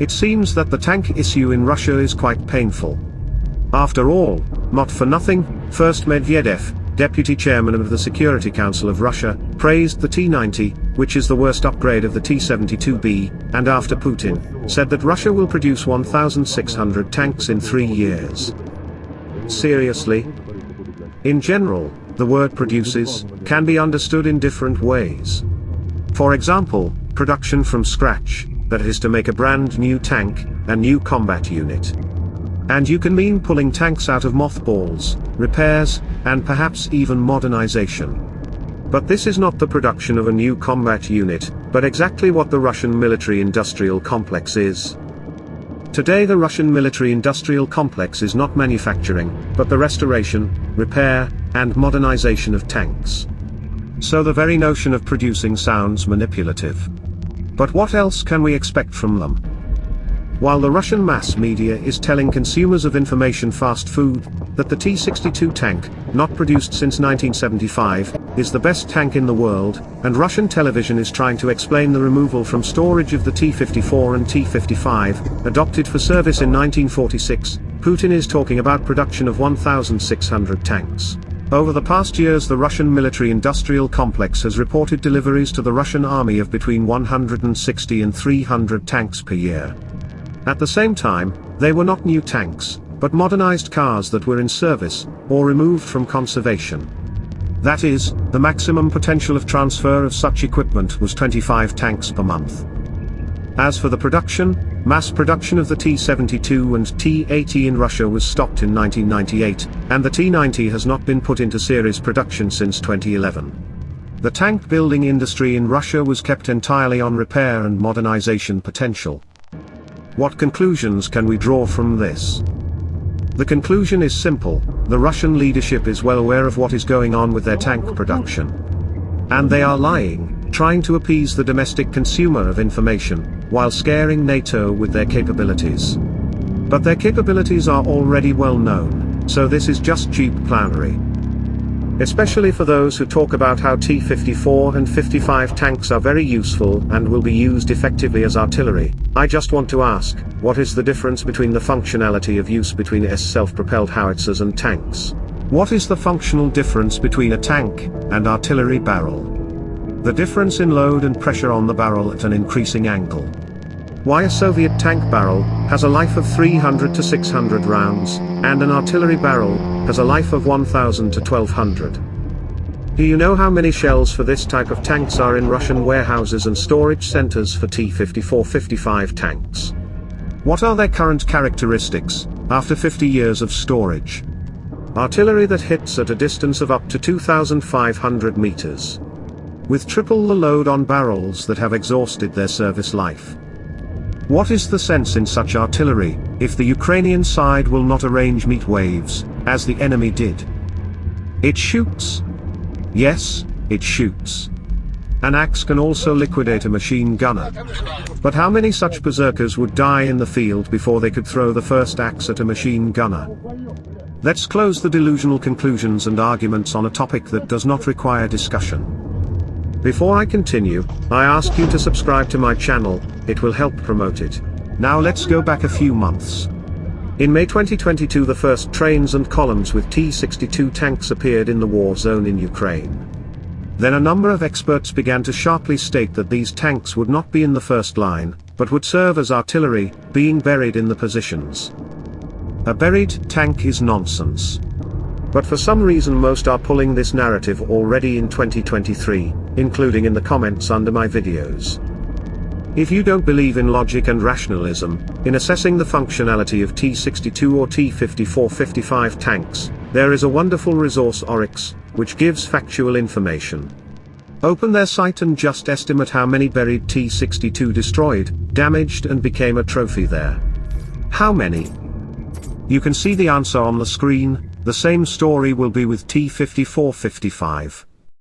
It seems that the tank issue in Russia is quite painful. After all, not for nothing, first Medvedev, deputy chairman of the Security Council of Russia, praised the T-90, which is the worst upgrade of the T-72B, and after Putin, said that Russia will produce 1,600 tanks in 3 years. Seriously? In general, the word produces can be understood in different ways. For example, production from scratch, that is to make a brand new tank, a new combat unit. And you can mean pulling tanks out of mothballs, repairs, and perhaps even modernization. But this is not the production of a new combat unit, but exactly what the Russian military-industrial complex is. Today the Russian military-industrial complex is not manufacturing, but the restoration, repair, and modernization of tanks. So the very notion of producing sounds manipulative. But what else can we expect from them? While the Russian mass media is telling consumers of information fast food, that the T-62 tank, not produced since 1975, is the best tank in the world, and Russian television is trying to explain the removal from storage of the T-54 and T-55, adopted for service in 1946, Putin is talking about production of 1,600 tanks. Over the past years the Russian military-industrial complex has reported deliveries to the Russian army of between 160 and 300 tanks per year. At the same time, they were not new tanks, but modernized cars that were in service, or removed from conservation. That is, the maximum potential of transfer of such equipment was 25 tanks per month. As for the production, mass production of the T-72 and T-80 in Russia was stopped in 1998, and the T-90 has not been put into series production since 2011. The tank building industry in Russia was kept entirely on repair and modernization potential. What conclusions can we draw from this? The conclusion is simple: the Russian leadership is well aware of what is going on with their tank production. And they are lying, trying to appease the domestic consumer of information, while scaring NATO with their capabilities. But their capabilities are already well known, so this is just cheap clownery. Especially for those who talk about how T-54 and 55 tanks are very useful and will be used effectively as artillery, I just want to ask, what is the difference between the functionality of use between self-propelled howitzers and tanks? What is the functional difference between a tank and artillery barrel? The difference in load and pressure on the barrel at an increasing angle. Why a Soviet tank barrel has a life of 300 to 600 rounds, and an artillery barrel has a life of 1000 to 1200. Do you know how many shells for this type of tanks are in Russian warehouses and storage centers for T-54-55 tanks? What are their current characteristics, after 50 years of storage? Artillery that hits at a distance of up to 2,500 meters. With triple the load on barrels that have exhausted their service life. What is the sense in such artillery, if the Ukrainian side will not arrange meat waves, as the enemy did? It shoots. Yes, it shoots. An axe can also liquidate a machine gunner. But how many such berserkers would die in the field before they could throw the first axe at a machine gunner? Let's close the delusional conclusions and arguments on a topic that does not require discussion. Before I continue, I ask you to subscribe to my channel, it will help promote it. Now let's go back a few months. In May 2022 the first trains and columns with T-62 tanks appeared in the war zone in Ukraine. Then a number of experts began to sharply state that these tanks would not be in the first line, but would serve as artillery, being buried in the positions. A buried tank is nonsense. But for some reason most are pulling this narrative already in 2023, including in the comments under my videos. If you don't believe in logic and rationalism, in assessing the functionality of T-62 or T-54-55 tanks, there is a wonderful resource Oryx, which gives factual information. Open their site and just estimate how many buried T-62 destroyed, damaged and became a trophy there. How many? You can see the answer on the screen. The same story will be with T-54-55.